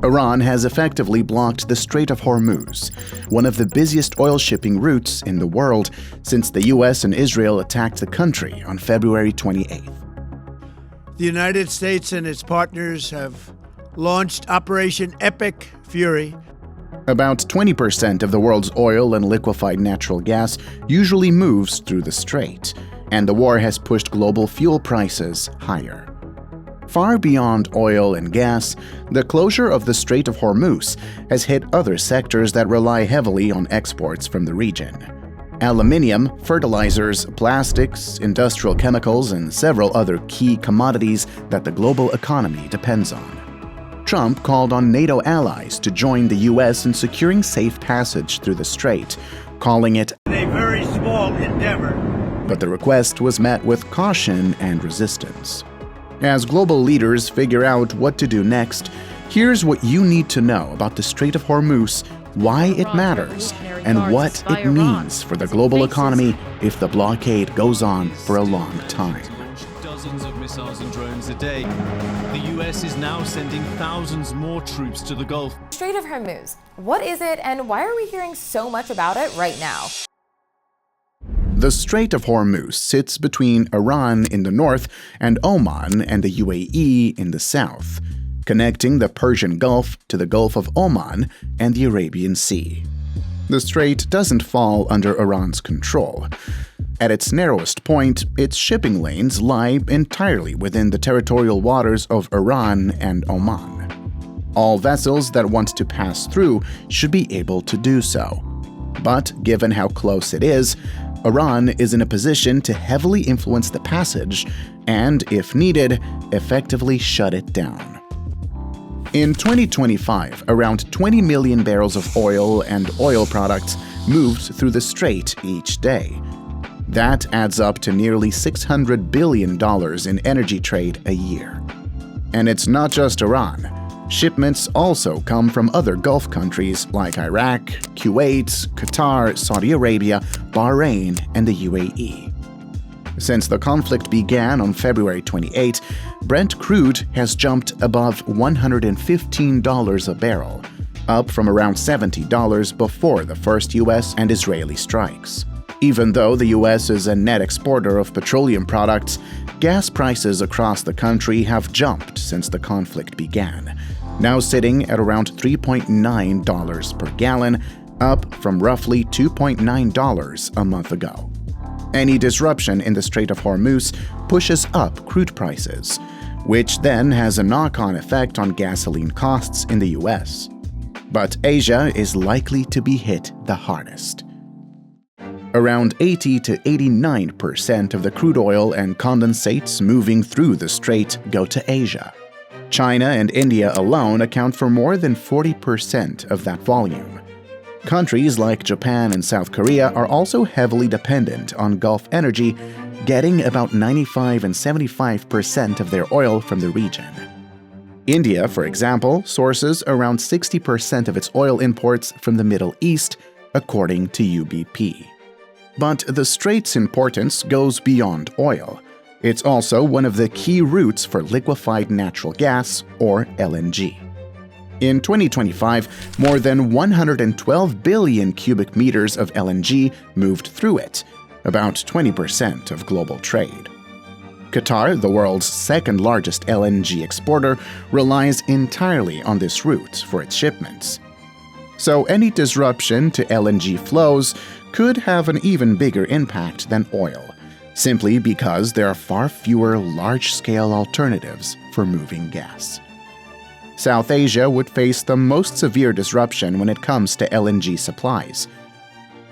Iran has effectively blocked the Strait of Hormuz, one of the busiest oil shipping routes in the world since the US and Israel attacked the country on February 28th. The United States and its partners have launched Operation Epic Fury. About 20% of the world's oil and liquefied natural gas usually moves through the strait, and the war has pushed global fuel prices higher. Far beyond oil and gas, the closure of the Strait of Hormuz has hit other sectors that rely heavily on exports from the region. Aluminium, fertilizers, plastics, industrial chemicals, and several other key commodities that the global economy depends on. Trump called on NATO allies to join the U.S. in securing safe passage through the strait, calling it a very small endeavor. But the request was met with caution and resistance. As global leaders figure out what to do next, here's what you need to know about the Strait of Hormuz, why it matters, and what it means for the global economy if the blockade goes on for a long time. Dozens of missiles and drones a day. The U.S. is now sending thousands more troops to the Gulf. Strait of Hormuz, what is it and why are we hearing so much about it right now? The Strait of Hormuz sits between Iran in the north and Oman and the UAE in the south, connecting the Persian Gulf to the Gulf of Oman and the Arabian Sea. The strait doesn't fall under Iran's control. At its narrowest point, its shipping lanes lie entirely within the territorial waters of Iran and Oman. All vessels that want to pass through should be able to do so. But given how close it is, Iran is in a position to heavily influence the passage and, if needed, effectively shut it down. In 2025, around 20 million barrels of oil and oil products moved through the strait each day. That adds up to nearly $600 billion in energy trade a year. And it's not just Iran. Shipments also come from other Gulf countries like Iraq, Kuwait, Qatar, Saudi Arabia, Bahrain, and the UAE. Since the conflict began on February 28, Brent crude has jumped above $115 a barrel, up from around $70 before the first US and Israeli strikes. Even though the US is a net exporter of petroleum products, gas prices across the country have jumped since the conflict began, now sitting at around $3.9 per gallon, up from roughly $2.9 a month ago. Any disruption in the Strait of Hormuz pushes up crude prices, which then has a knock-on effect on gasoline costs in the US. But Asia is likely to be hit the hardest. Around 80 to 89% of the crude oil and condensates moving through the strait go to Asia. China and India alone account for more than 40% of that volume. Countries like Japan and South Korea are also heavily dependent on Gulf energy, getting about 95 and 75% of their oil from the region. India, for example, sources around 60% of its oil imports from the Middle East, according to UBP. But the strait's importance goes beyond oil. It's also one of the key routes for liquefied natural gas, or LNG. In 2025, more than 112 billion cubic meters of LNG moved through it, about 20% of global trade. Qatar, the world's second-largest LNG exporter, relies entirely on this route for its shipments. So any disruption to LNG flows could have an even bigger impact than oil, simply because there are far fewer large-scale alternatives for moving gas. South Asia would face the most severe disruption when it comes to LNG supplies.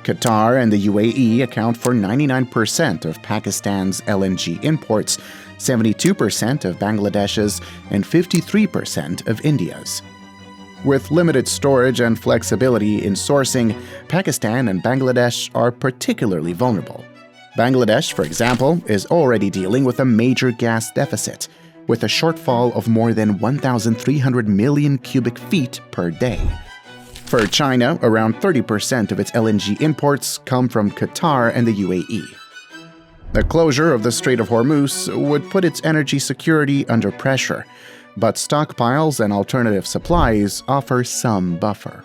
Qatar and the UAE account for 99% of Pakistan's LNG imports, 72% of Bangladesh's, and 53% of India's. With limited storage and flexibility in sourcing, Pakistan and Bangladesh are particularly vulnerable. Bangladesh, for example, is already dealing with a major gas deficit, with a shortfall of more than 1,300 million cubic feet per day. For China, around 30% of its LNG imports come from Qatar and the UAE. The closure of the Strait of Hormuz would put its energy security under pressure, but stockpiles and alternative supplies offer some buffer.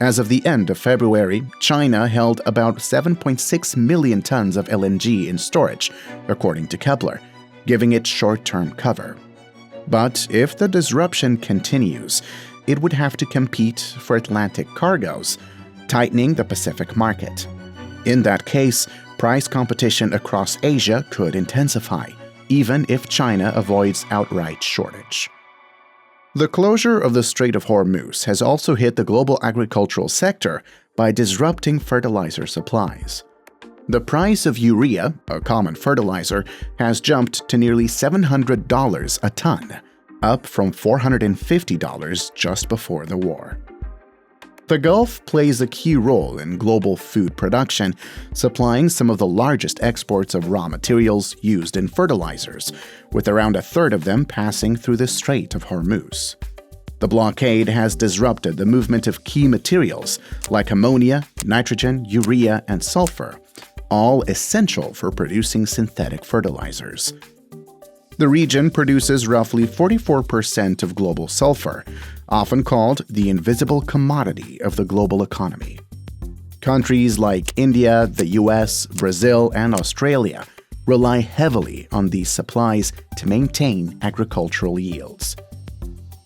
As of the end of February, China held about 7.6 million tons of LNG in storage, according to Kepler, giving it short-term cover. But if the disruption continues, it would have to compete for Atlantic cargoes, tightening the Pacific market. In that case, price competition across Asia could intensify, even if China avoids outright shortage. The closure of the Strait of Hormuz has also hit the global agricultural sector by disrupting fertilizer supplies. The price of urea, a common fertilizer, has jumped to nearly $700 a ton, up from $450 just before the war. The Gulf plays a key role in global food production, supplying some of the largest exports of raw materials used in fertilizers, with around a third of them passing through the Strait of Hormuz. The blockade has disrupted the movement of key materials like ammonia, nitrogen, urea, and sulfur, all essential for producing synthetic fertilizers. The region produces roughly 44% of global sulfur, often called the invisible commodity of the global economy. Countries like India, the US, Brazil, and Australia rely heavily on these supplies to maintain agricultural yields.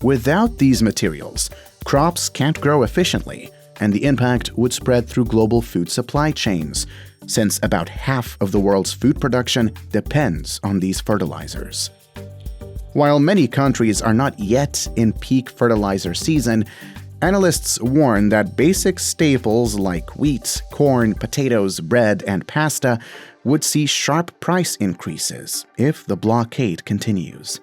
Without these materials, crops can't grow efficiently, and the impact would spread through global food supply chains, since about half of the world's food production depends on these fertilizers. While many countries are not yet in peak fertilizer season, analysts warn that basic staples like wheat, corn, potatoes, bread, and pasta would see sharp price increases if the blockade continues.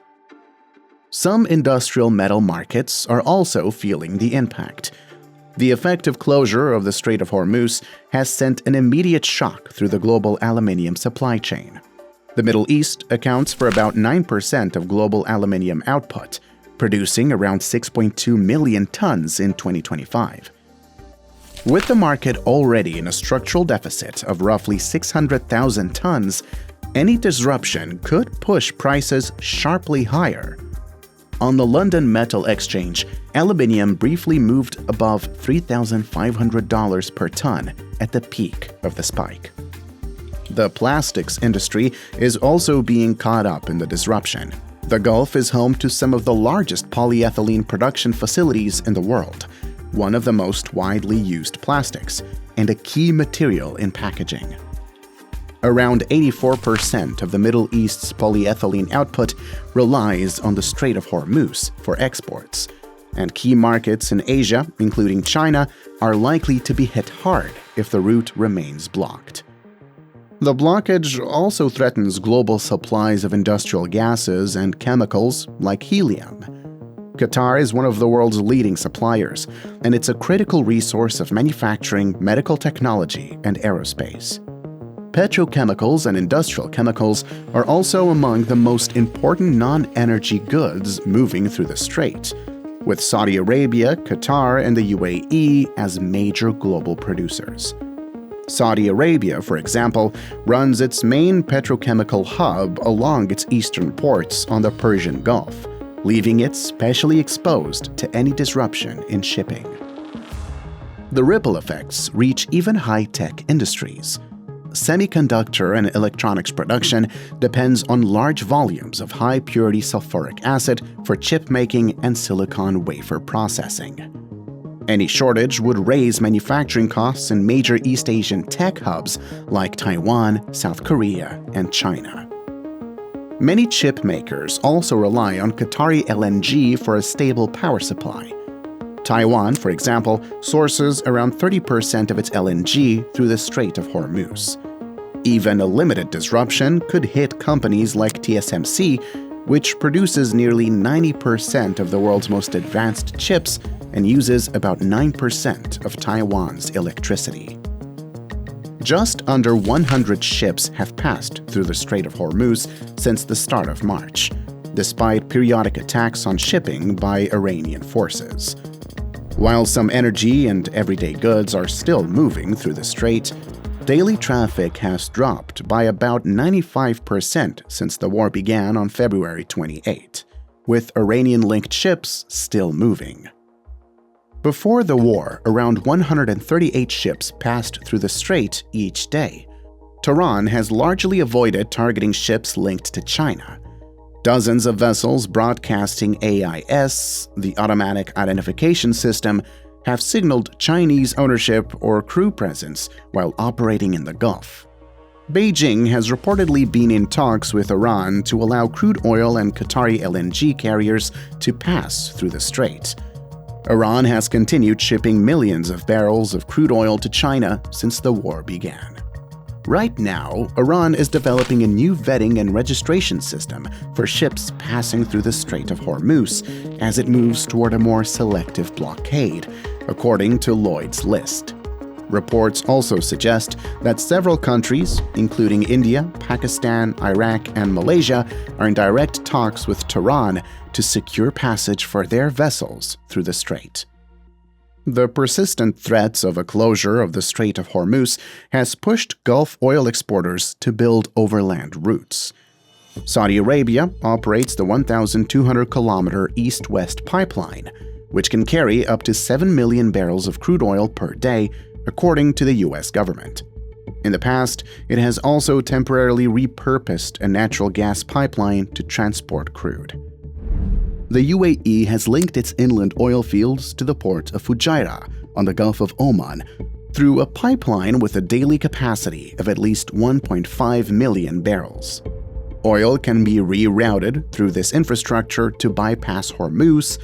Some industrial metal markets are also feeling the impact. The effective closure of the Strait of Hormuz has sent an immediate shock through the global aluminium supply chain. The Middle East accounts for about 9% of global aluminium output, producing around 6.2 million tons in 2025. With the market already in a structural deficit of roughly 600,000 tons, any disruption could push prices sharply higher. On the London Metal Exchange, aluminium briefly moved above $3,500 per ton at the peak of the spike. The plastics industry is also being caught up in the disruption. The Gulf is home to some of the largest polyethylene production facilities in the world, one of the most widely used plastics, and a key material in packaging. Around 84% of the Middle East's polyethylene output relies on the Strait of Hormuz for exports, and key markets in Asia, including China, are likely to be hit hard if the route remains blocked. The blockage also threatens global supplies of industrial gases and chemicals like helium. Qatar is one of the world's leading suppliers, and it's a critical resource of manufacturing, medical technology, and aerospace. Petrochemicals and industrial chemicals are also among the most important non-energy goods moving through the strait, with Saudi Arabia, Qatar, and the UAE as major global producers. Saudi Arabia, for example, runs its main petrochemical hub along its eastern ports on the Persian Gulf, leaving it specially exposed to any disruption in shipping. The ripple effects reach even high-tech industries. Semiconductor and electronics production depends on large volumes of high-purity sulfuric acid for chip making and silicon wafer processing. Any shortage would raise manufacturing costs in major East Asian tech hubs like Taiwan, South Korea, and China. Many chip makers also rely on Qatari LNG for a stable power supply. Taiwan, for example, sources around 30% of its LNG through the Strait of Hormuz. Even a limited disruption could hit companies like TSMC, which produces nearly 90% of the world's most advanced chips and uses about 9% of Taiwan's electricity. Just under 100 ships have passed through the Strait of Hormuz since the start of March, despite periodic attacks on shipping by Iranian forces. While some energy and everyday goods are still moving through the strait, daily traffic has dropped by about 95% since the war began on February 28. with Iranian-linked ships still moving. Before the war, around 138 ships passed through the strait each day. Tehran has largely avoided targeting ships linked to China. Dozens of vessels broadcasting AIS, the Automatic Identification System, have signaled Chinese ownership or crew presence while operating in the Gulf. Beijing has reportedly been in talks with Iran to allow crude oil and Qatari LNG carriers to pass through the strait. Iran has continued shipping millions of barrels of crude oil to China since the war began. Right now, Iran is developing a new vetting and registration system for ships passing through the Strait of Hormuz as it moves toward a more selective blockade, according to Lloyd's List. Reports also suggest that several countries, including India, Pakistan, Iraq, and Malaysia, are in direct talks with Tehran to secure passage for their vessels through the strait. The persistent threats of a closure of the Strait of Hormuz has pushed Gulf oil exporters to build overland routes. Saudi Arabia operates the 1,200-kilometer east-west pipeline, which can carry up to 7 million barrels of crude oil per day, according to the U.S. government. In the past, it has also temporarily repurposed a natural gas pipeline to transport crude. The UAE has linked its inland oil fields to the port of Fujairah on the Gulf of Oman through a pipeline with a daily capacity of at least 1.5 million barrels. Oil can be rerouted through this infrastructure to bypass Hormuz,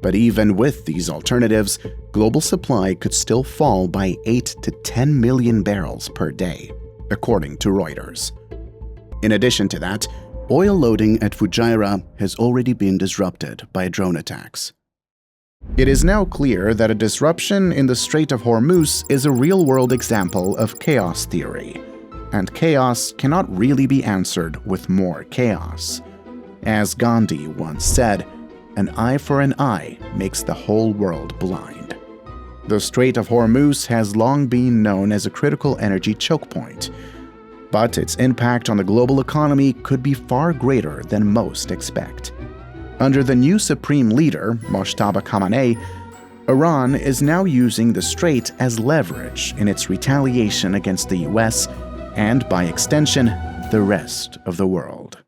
but even with these alternatives, global supply could still fall by 8 to 10 million barrels per day, according to Reuters. In addition to that, oil loading at Fujairah has already been disrupted by drone attacks. It is now clear that a disruption in the Strait of Hormuz is a real-world example of chaos theory, and chaos cannot really be answered with more chaos. As Gandhi once said, "An eye for an eye makes the whole world blind." The Strait of Hormuz has long been known as a critical energy choke point, but its impact on the global economy could be far greater than most expect. Under the new supreme leader, Mojtaba Khamenei, Iran is now using the strait as leverage in its retaliation against the US and, by extension, the rest of the world.